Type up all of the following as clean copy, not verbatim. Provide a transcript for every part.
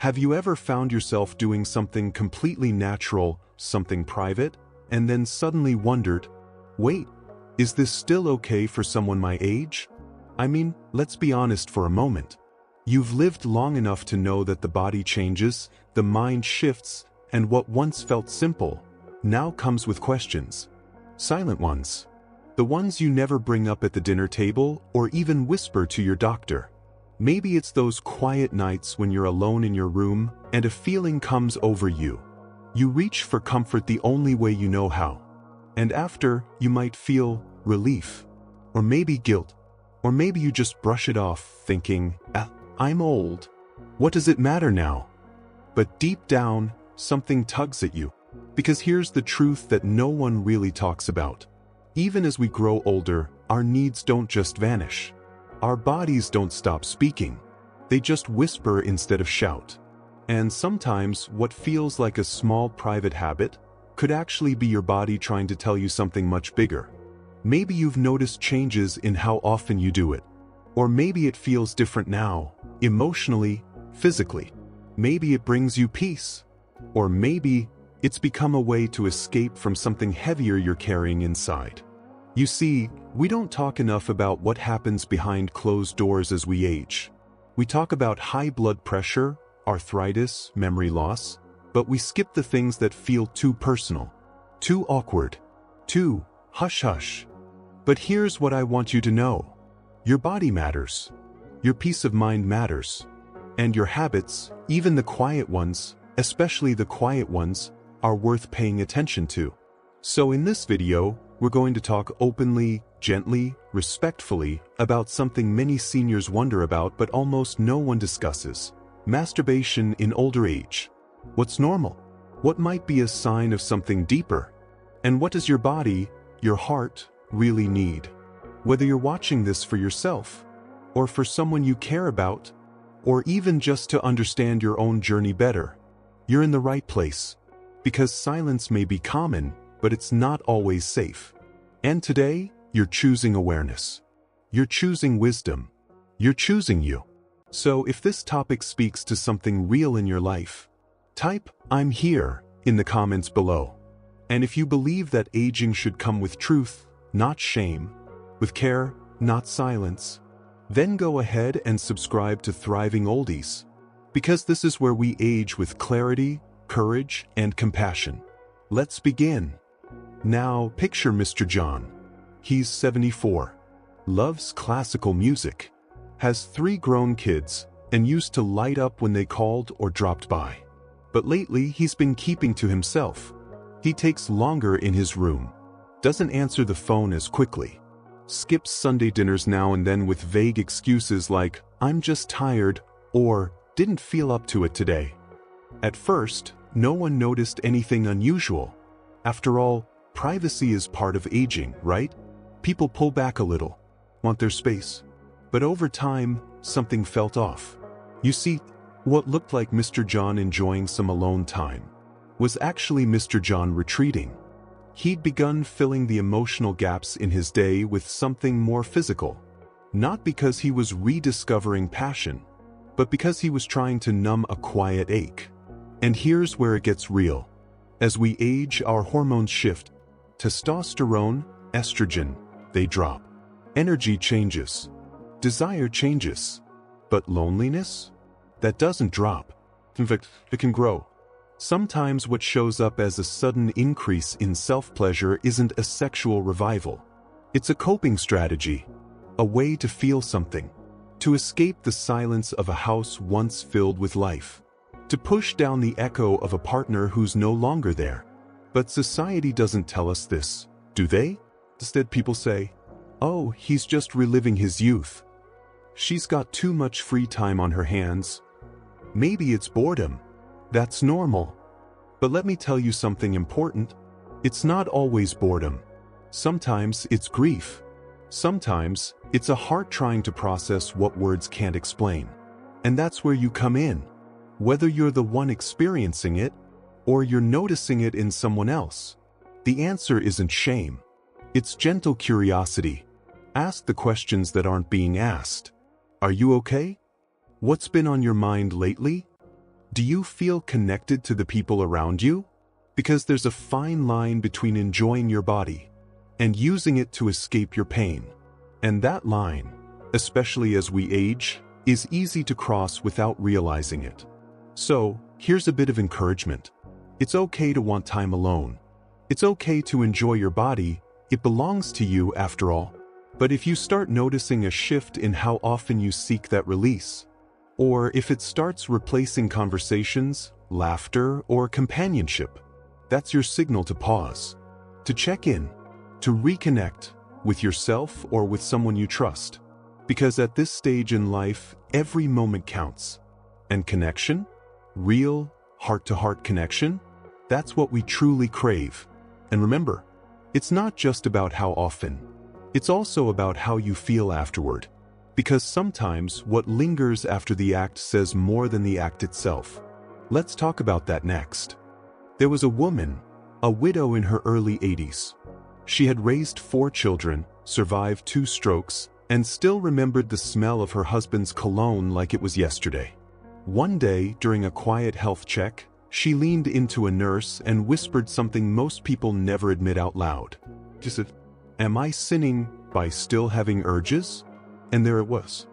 Have you ever found yourself doing something completely natural, something private, and then suddenly wondered, wait, is this still okay for someone my age? I mean, let's be honest for a moment. You've lived long enough to know that the body changes, the mind shifts, and what once felt simple now comes with questions. Silent ones. The ones you never bring up at the dinner table or even whisper to your doctor. Maybe it's those quiet nights when you're alone in your room and a feeling comes over you. You reach for comfort the only way you know how. And after, you might feel relief. Or maybe guilt. Or maybe you just brush it off, thinking, I'm old. What does it matter now? But deep down, something tugs at you. Because here's the truth that no one really talks about. Even as we grow older, our needs don't just vanish. Our bodies don't stop speaking. They just whisper instead of shout. And sometimes what feels like a small private habit could actually be your body trying to tell you something much bigger. Maybe you've noticed changes in how often you do it. Or maybe it feels different now, emotionally, physically. Maybe it brings you peace. Or maybe it's become a way to escape from something heavier you're carrying inside. You see, we don't talk enough about what happens behind closed doors as we age. We talk about high blood pressure, arthritis, memory loss, but we skip the things that feel too personal, too awkward, too hush-hush. But here's what I want you to know. Your body matters. Your peace of mind matters. And your habits, even the quiet ones, especially the quiet ones, are worth paying attention to. So in this video, we're going to talk openly, gently, respectfully about something many seniors wonder about but almost no one discusses. Masturbation in older age. What's normal? What might be a sign of something deeper? And what does your body, your heart, really need? Whether you're watching this for yourself, or for someone you care about, or even just to understand your own journey better, you're in the right place. Because silence may be common, but it's not always safe. And today, you're choosing awareness. You're choosing wisdom. You're choosing you. So if this topic speaks to something real in your life, type "I'm here" in the comments below. And if you believe that aging should come with truth, not shame, with care, not silence, then go ahead and subscribe to Thriving Oldies. Because this is where we age with clarity, courage, and compassion. Let's begin. Now, picture Mr. John. He's 74, loves classical music, has 3 grown kids, and used to light up when they called or dropped by. But lately, he's been keeping to himself. He takes longer in his room, doesn't answer the phone as quickly, skips Sunday dinners now and then with vague excuses like, "I'm just tired," or "didn't feel up to it today." At first, no one noticed anything unusual. After all, privacy is part of aging, right? People pull back a little, want their space. But over time, something felt off. You see, what looked like Mr. John enjoying some alone time was actually Mr. John retreating. He'd begun filling the emotional gaps in his day with something more physical. Not because he was rediscovering passion, but because he was trying to numb a quiet ache. And here's where it gets real. As we age, our hormones shift. Testosterone, estrogen, they drop. Energy changes. Desire changes. But loneliness? That doesn't drop. In fact, it can grow. Sometimes what shows up as a sudden increase in self-pleasure isn't a sexual revival. It's a coping strategy. A way to feel something. To escape the silence of a house once filled with life. To push down the echo of a partner who's no longer there. But society doesn't tell us this, do they? Instead, people say, "Oh, he's just reliving his youth. She's got too much free time on her hands. Maybe it's boredom. That's normal." But let me tell you something important. It's not always boredom. Sometimes it's grief. Sometimes it's a heart trying to process what words can't explain. And that's where you come in. Whether you're the one experiencing it, or you're noticing it in someone else, the answer isn't shame. It's gentle curiosity. Ask the questions that aren't being asked. Are you okay? What's been on your mind lately? Do you feel connected to the people around you? Because there's a fine line between enjoying your body and using it to escape your pain. And that line, especially as we age, is easy to cross without realizing it. So, here's a bit of encouragement. It's okay to want time alone. It's okay to enjoy your body. It belongs to you after all. But if you start noticing a shift in how often you seek that release, or if it starts replacing conversations, laughter, or companionship, that's your signal to pause, to check in, to reconnect with yourself or with someone you trust. Because at this stage in life, every moment counts. And connection, real, heart-to-heart connection, that's what we truly crave. And remember, it's not just about how often. It's also about how you feel afterward. Because sometimes what lingers after the act says more than the act itself. Let's talk about that next. There was a woman, a widow in her early 80s. She had raised 4 children, survived 2 strokes, and still remembered the smell of her husband's cologne like it was yesterday. One day, during a quiet health check, she leaned into a nurse and whispered something most people never admit out loud. She said, "Am I sinning by still having urges?" And there it was.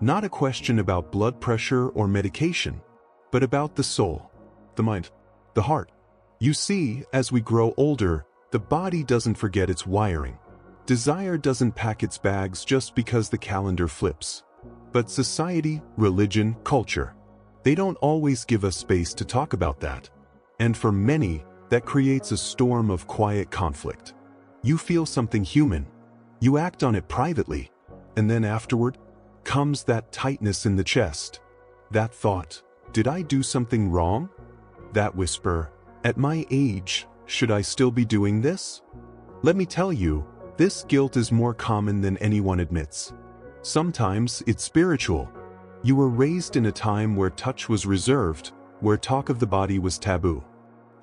Not a question about blood pressure or medication, but about the soul, the mind, the heart. You see, as we grow older, the body doesn't forget its wiring. Desire doesn't pack its bags just because the calendar flips. But society, religion, culture, they don't always give us space to talk about that. And for many, that creates a storm of quiet conflict. You feel something human. You act on it privately. And then afterward, comes that tightness in the chest. That thought, did I do something wrong? That whisper, at my age, should I still be doing this? Let me tell you, this guilt is more common than anyone admits. Sometimes it's spiritual. You were raised in a time where touch was reserved, where talk of the body was taboo.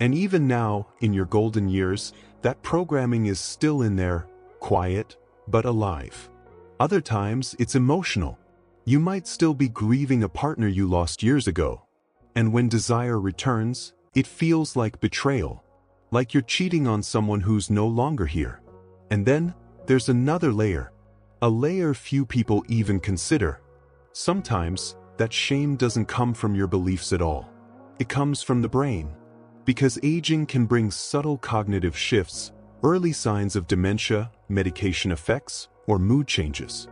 And even now, in your golden years, that programming is still in there, quiet, but alive. Other times, it's emotional. You might still be grieving a partner you lost years ago. And when desire returns, it feels like betrayal, like you're cheating on someone who's no longer here. And then, there's another layer, a layer few people even consider. Sometimes, that shame doesn't come from your beliefs at all. It comes from the brain. Because aging can bring subtle cognitive shifts, early signs of dementia, medication effects, or mood changes.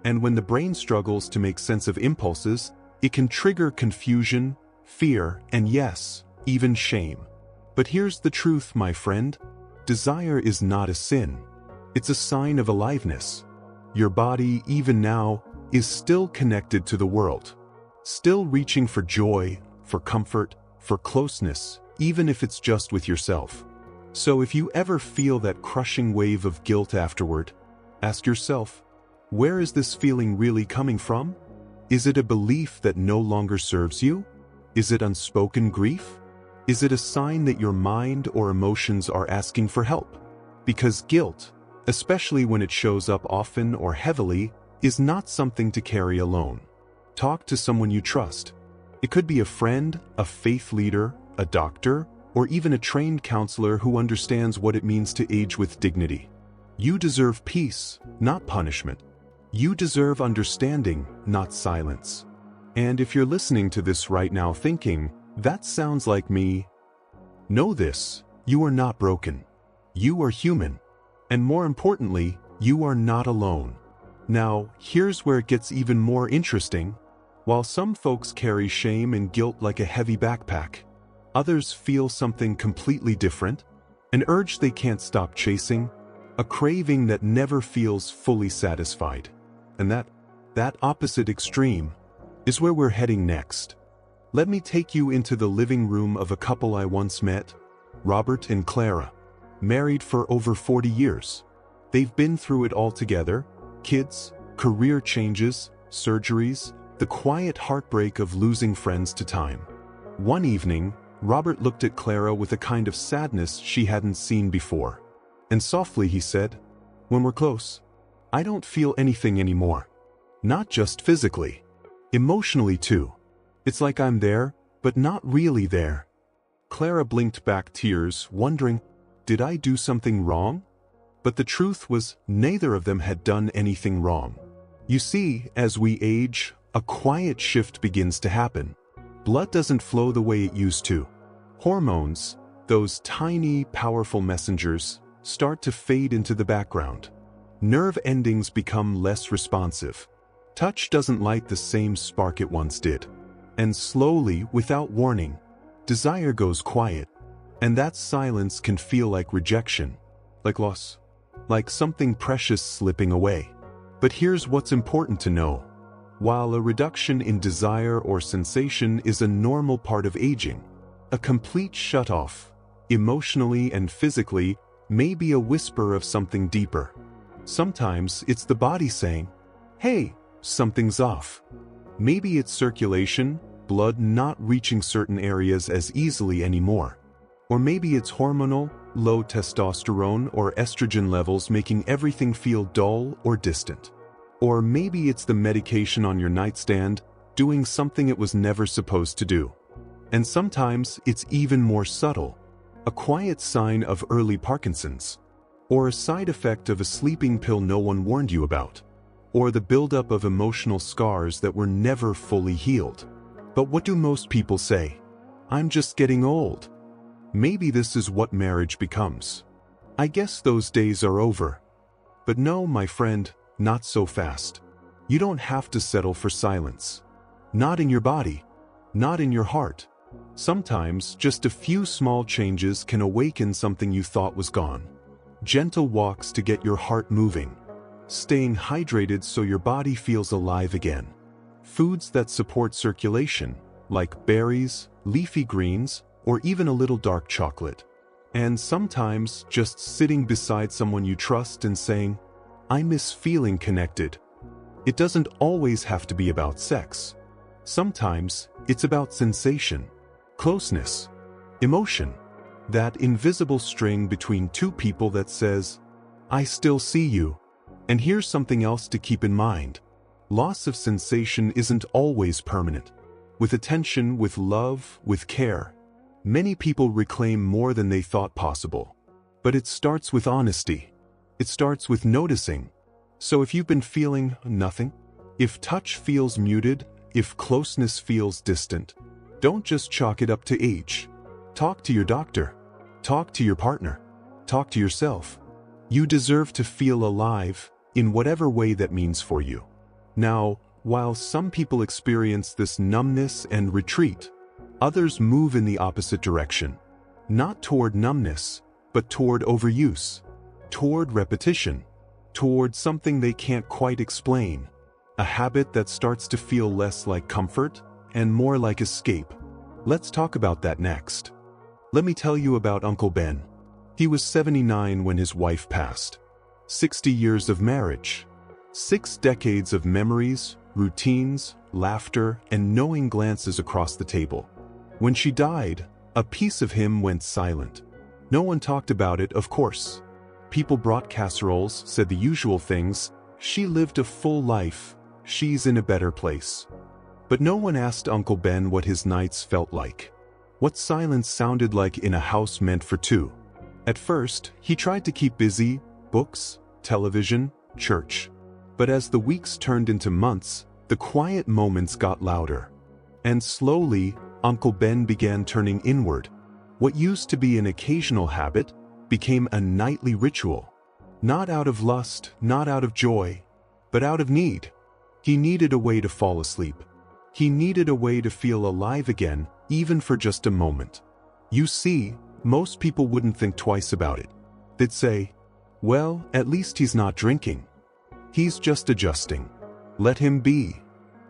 And when the brain struggles to make sense of impulses, it can trigger confusion, fear, and yes, even shame. But here's the truth, my friend. Desire is not a sin. It's a sign of aliveness. Your body, even now, is still connected to the world. Still reaching for joy, for comfort, for closeness, even if it's just with yourself. So if you ever feel that crushing wave of guilt afterward, ask yourself, where is this feeling really coming from? Is it a belief that no longer serves you? Is it unspoken grief? Is it a sign that your mind or emotions are asking for help? Because guilt, especially when it shows up often or heavily, is not something to carry alone. Talk to someone you trust. It could be a friend, a faith leader, a doctor, or even a trained counselor who understands what it means to age with dignity. You deserve peace, not punishment. You deserve understanding, not silence. And if you're listening to this right now thinking, that sounds like me, know this, you are not broken. You are human. And more importantly, you are not alone. Now, here's where it gets even more interesting. While some folks carry shame and guilt like a heavy backpack, others feel something completely different, an urge they can't stop chasing, a craving that never feels fully satisfied. And that opposite extreme is where we're heading next. Let me take you into the living room of a couple I once met, Robert and Clara, married for over 40 years. They've been through it all together, kids, career changes, surgeries, the quiet heartbreak of losing friends to time. One evening, Robert looked at Clara with a kind of sadness she hadn't seen before. And softly he said, "When we're close, I don't feel anything anymore. Not just physically. Emotionally too. It's like I'm there, but not really there. Clara blinked back tears, wondering, did I do something wrong? But the truth was, neither of them had done anything wrong. You see, as we age, a quiet shift begins to happen. Blood doesn't flow the way it used to. Hormones, those tiny, powerful messengers, start to fade into the background. Nerve endings become less responsive. Touch doesn't light the same spark it once did. And slowly, without warning, desire goes quiet. And that silence can feel like rejection, like loss, like something precious slipping away. But here's what's important to know. While a reduction in desire or sensation is a normal part of aging, a complete shutoff, emotionally and physically, may be a whisper of something deeper. Sometimes it's the body saying, hey, something's off. Maybe it's circulation, blood not reaching certain areas as easily anymore. Or maybe it's hormonal, low testosterone or estrogen levels making everything feel dull or distant. Or maybe it's the medication on your nightstand doing something it was never supposed to do. And sometimes it's even more subtle, a quiet sign of early Parkinson's, or a side effect of a sleeping pill no one warned you about, or the buildup of emotional scars that were never fully healed. But what do most people say? I'm just getting old. Maybe this is what marriage becomes. I guess those days are over. But no, my friend, not so fast. You don't have to settle for silence. Not in your body, not in your heart. Sometimes just a few small changes can awaken something you thought was gone. Gentle walks to get your heart moving. Staying hydrated so your body feels alive again. Foods that support circulation, like berries, leafy greens, or even a little dark chocolate. And sometimes just sitting beside someone you trust and saying, I miss feeling connected. It doesn't always have to be about sex. Sometimes it's about sensation, closeness, emotion, that invisible string between two people that says, I still see you. And here's something else to keep in mind. Loss of sensation isn't always permanent. With attention, with love, with care, many people reclaim more than they thought possible. But it starts with honesty. It starts with noticing. So if you've been feeling nothing, if touch feels muted, if closeness feels distant, don't just chalk it up to age. Talk to your doctor. Talk to your partner. Talk to yourself. You deserve to feel alive in whatever way that means for you. Now, while some people experience this numbness and retreat, others move in the opposite direction. Not toward numbness, but toward overuse. Toward repetition, toward something they can't quite explain, a habit that starts to feel less like comfort and more like escape. Let's talk about that next. Let me tell you about Uncle Ben. He was 79 when his wife passed. 60 years of marriage. 6 decades of memories, routines, laughter, and knowing glances across the table. When she died, a piece of him went silent. No one talked about it, of course. People brought casseroles, said the usual things. She lived a full life. She's in a better place. But no one asked Uncle Ben what his nights felt like. What silence sounded like in a house meant for two. At first, he tried to keep busy, books, television, church. But as the weeks turned into months, the quiet moments got louder. And slowly, Uncle Ben began turning inward. What used to be an occasional habit became a nightly ritual. Not out of lust, not out of joy, but out of need. He needed a way to fall asleep. He needed a way to feel alive again, even for just a moment. You see, most people wouldn't think twice about it. They'd say, well, at least he's not drinking. He's just adjusting. Let him be.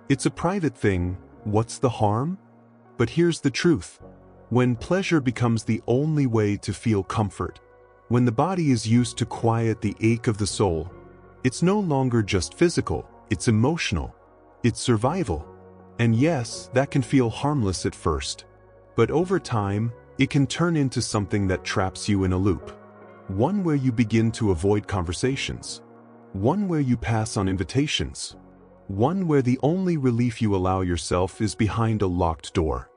It's a private thing. What's the harm? But here's the truth. When pleasure becomes the only way to feel comfort, when the body is used to quiet the ache of the soul, it's no longer just physical, it's emotional, it's survival. And yes, that can feel harmless at first. But over time, it can turn into something that traps you in a loop. One where you begin to avoid conversations. One where you pass on invitations. One where the only relief you allow yourself is behind a locked door.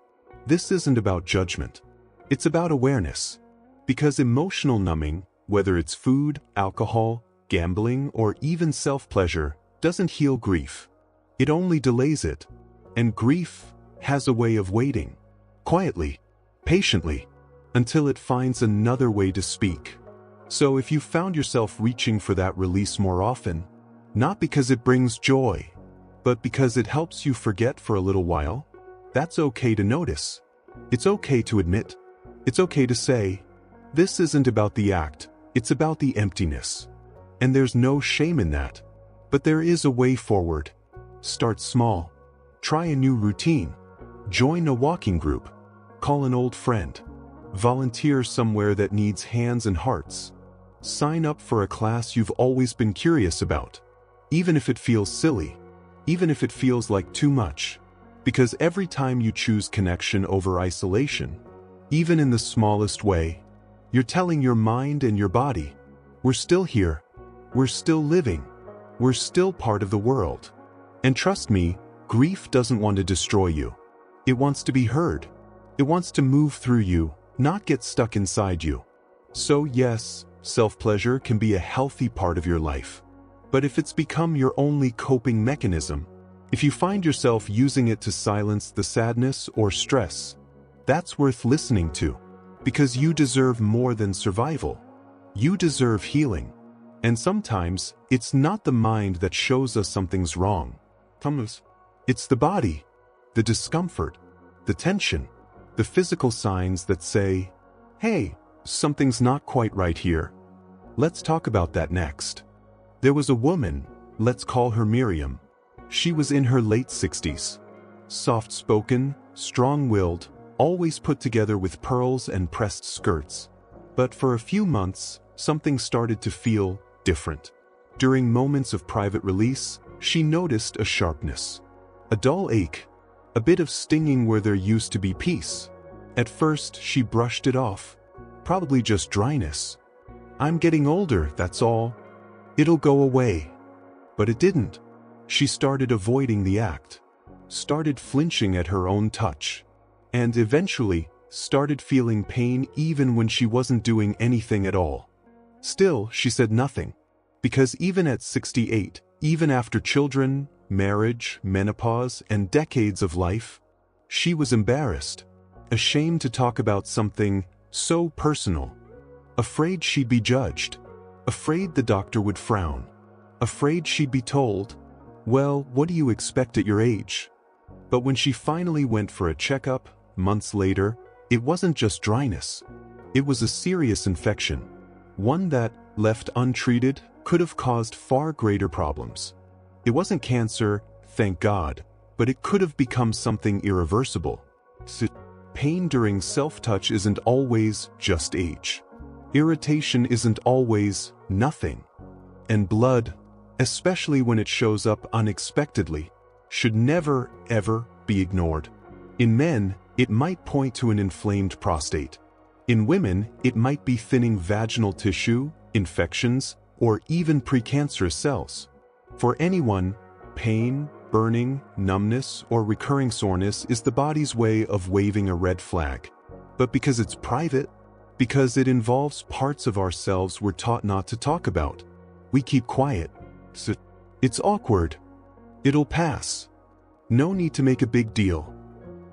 This isn't about judgment. It's about awareness. Because emotional numbing, whether it's food, alcohol, gambling, or even self-pleasure, doesn't heal grief. It only delays it. And grief has a way of waiting, quietly, patiently, until it finds another way to speak. So if you found yourself reaching for that release more often, not because it brings joy, but because it helps you forget for a little while, that's okay to notice. It's okay to admit. It's okay to say, this isn't about the act, it's about the emptiness. And there's no shame in that. But there is a way forward. Start small. Try a new routine. Join a walking group. Call an old friend. Volunteer somewhere that needs hands and hearts. Sign up for a class you've always been curious about. Even if it feels silly. Even if it feels like too much. Because every time you choose connection over isolation, even in the smallest way, you're telling your mind and your body, we're still here. We're still living. We're still part of the world. And trust me, grief doesn't want to destroy you. It wants to be heard. It wants to move through you, not get stuck inside you. So yes, self-pleasure can be a healthy part of your life. But if it's become your only coping mechanism, if you find yourself using it to silence the sadness or stress, that's worth listening to. Because you deserve more than survival. You deserve healing. And sometimes, it's not the mind that shows us something's wrong. It's the body, the discomfort, the tension, the physical signs that say, hey, something's not quite right here. Let's talk about that next. There was a woman, let's call her Miriam. She was in her late 60s. Soft-spoken, strong-willed, always put together with pearls and pressed skirts. But for a few months, something started to feel different. During moments of private release, she noticed a sharpness. A dull ache. A bit of stinging where there used to be peace. At first, she brushed it off. Probably just dryness. I'm getting older, that's all. It'll go away. But it didn't. She started avoiding the act. Started flinching at her own touch. And eventually, started feeling pain even when she wasn't doing anything at all. Still, she said nothing. Because even at 68, even after children, marriage, menopause, and decades of life, she was embarrassed. Ashamed to talk about something so personal. Afraid she'd be judged. Afraid the doctor would frown. Afraid she'd be told, well, what do you expect at your age? But when she finally went for a checkup, months later, it wasn't just dryness. It was a serious infection. One that, left untreated, could have caused far greater problems. It wasn't cancer, thank God, but it could have become something irreversible. Pain during self-touch isn't always just age. Irritation isn't always nothing. And blood, especially when it shows up unexpectedly, should never, ever be ignored. In men, it might point to an inflamed prostate. In women, it might be thinning vaginal tissue, infections, or even precancerous cells. For anyone, pain, burning, numbness, or recurring soreness is the body's way of waving a red flag. But because it's private, because it involves parts of ourselves we're taught not to talk about, we keep quiet. So it's awkward. It'll pass. No need to make a big deal.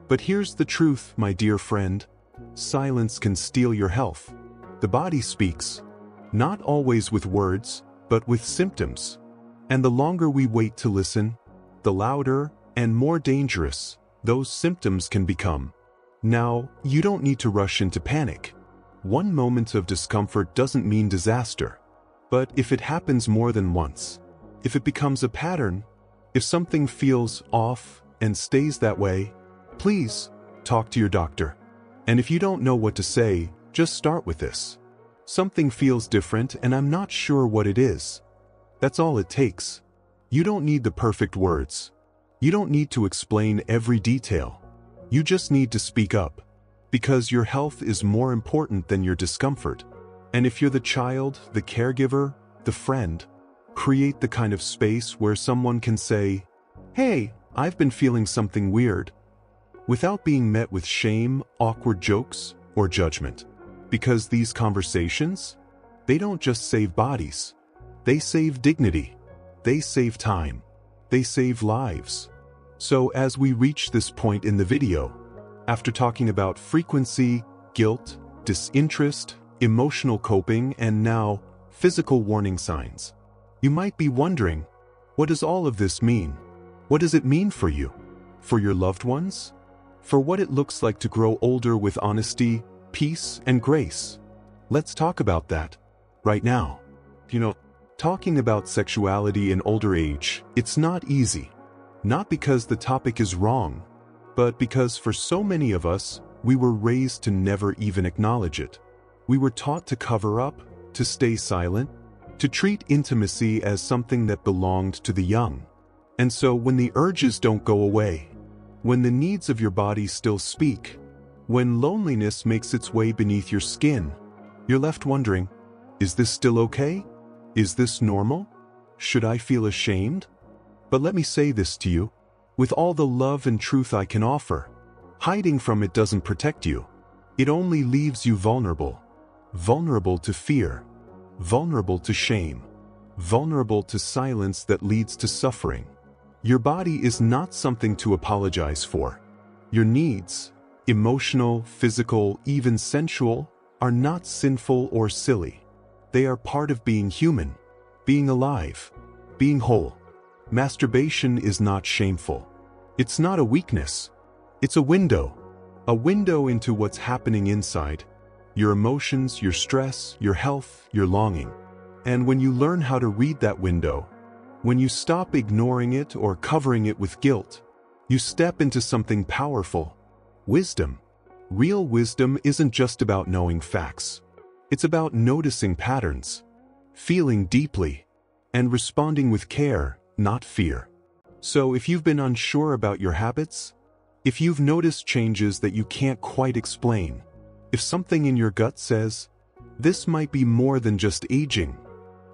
But here's the truth, my dear friend. Silence can steal your health. The body speaks. Not always with words, but with symptoms. And the longer we wait to listen, the louder and more dangerous those symptoms can become. Now, you don't need to rush into panic. One moment of discomfort doesn't mean disaster. But if it happens more than once, if it becomes a pattern, if something feels off and stays that way, please talk to your doctor. And if you don't know what to say, just start with this. Something feels different and I'm not sure what it is. That's all it takes. You don't need the perfect words. You don't need to explain every detail. You just need to speak up. Because your health is more important than your discomfort. And if you're the child, the caregiver, the friend, create the kind of space where someone can say, hey, I've been feeling something weird. without being met with shame, awkward jokes, or judgment. Because these conversations, they don't just save bodies. They save dignity. They save time. They save lives. So as we reach this point in the video, after talking about frequency, guilt, disinterest, emotional coping, and now physical warning signs, you might be wondering, what does all of this mean? What does it mean for you? For your loved ones? For what it looks like to grow older with honesty, peace, and grace? Let's talk about that right now. Talking about sexuality in older age, it's not easy. Not because the topic is wrong, but because for so many of us, we were raised to never even acknowledge it. We were taught to cover up, to stay silent, to treat intimacy as something that belonged to the young. And so when the urges don't go away, when the needs of your body still speak, when loneliness makes its way beneath your skin, you're left wondering, is this still okay? Is this normal? Should I feel ashamed? But let me say this to you, with all the love and truth I can offer, hiding from it doesn't protect you. It only leaves you vulnerable. Vulnerable to fear, vulnerable to shame, vulnerable to silence that leads to suffering. Your body is not something to apologize for. Your needs, emotional, physical, even sensual, are not sinful or silly. They are part of being human, being alive, being whole. Masturbation is not shameful. It's not a weakness. It's a window into what's happening inside. Your emotions, your stress, your health, your longing. And when you learn how to read that window, when you stop ignoring it or covering it with guilt, you step into something powerful. Wisdom. Real wisdom isn't just about knowing facts. It's about noticing patterns, feeling deeply, and responding with care, not fear. So if you've been unsure about your habits, if you've noticed changes that you can't quite explain, if something in your gut says, this might be more than just aging,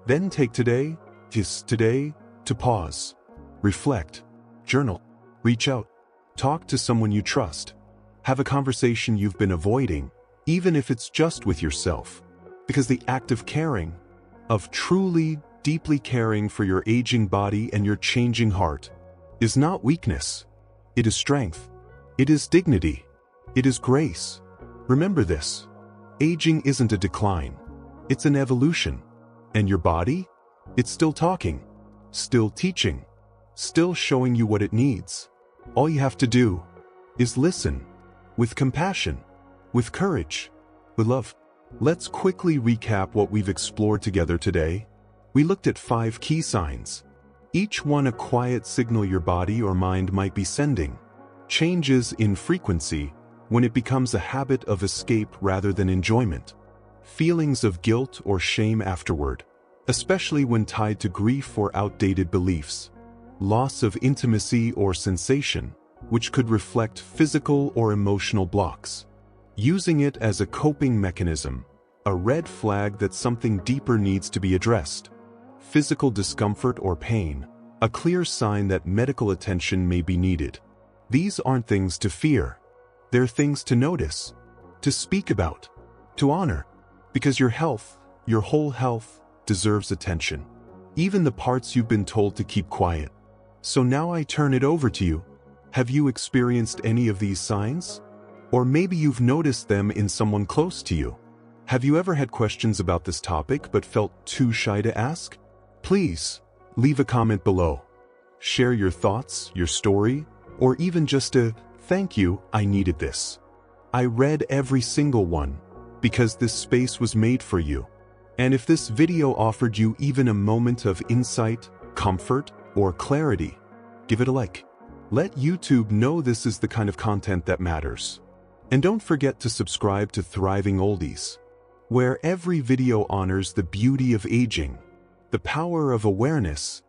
then take today to pause, reflect, journal, reach out, talk to someone you trust, have a conversation you've been avoiding, even if it's just with yourself. Because the act of caring, of truly, deeply caring for your aging body and your changing heart, is not weakness. It is strength. It is dignity. It is grace. Remember this. Aging isn't a decline. It's an evolution. And your body? It's still talking, still teaching, still showing you what it needs. All you have to do is listen, with compassion, with courage, with love. Let's quickly recap what we've explored together today. We looked at 5 key signs, each one a quiet signal your body or mind might be sending. Changes in frequency when it becomes a habit of escape rather than enjoyment. Feelings of guilt or shame afterward, especially when tied to grief or outdated beliefs. Loss of intimacy or sensation, which could reflect physical or emotional blocks. Using it as a coping mechanism, a red flag that something deeper needs to be addressed. Physical discomfort or pain, a clear sign that medical attention may be needed. These aren't things to fear. They're things to notice, to speak about, to honor, because your health, your whole health, deserves attention. Even the parts you've been told to keep quiet. So now I turn it over to you. Have you experienced any of these signs? Or maybe you've noticed them in someone close to you. Have you ever had questions about this topic but felt too shy to ask? Please, leave a comment below. Share your thoughts, your story, or even just a thank you, I needed this. I read every single one, because this space was made for you. And if this video offered you even a moment of insight, comfort, or clarity, give it a like. Let YouTube know this is the kind of content that matters. And don't forget to subscribe to Thriving Oldies, where every video honors the beauty of aging, the power of awareness,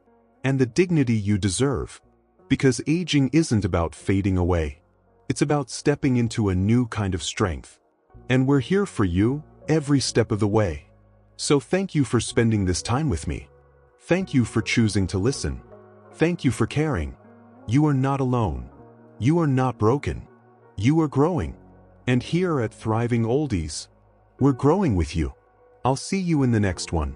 and the dignity you deserve. Because aging isn't about fading away. It's about stepping into a new kind of strength. And we're here for you every step of the way. So thank you for spending this time with me. Thank you for choosing to listen. Thank you for caring. You are not alone. You are not broken. You are growing. And here at Thriving Oldies, we're growing with you. I'll see you in the next one.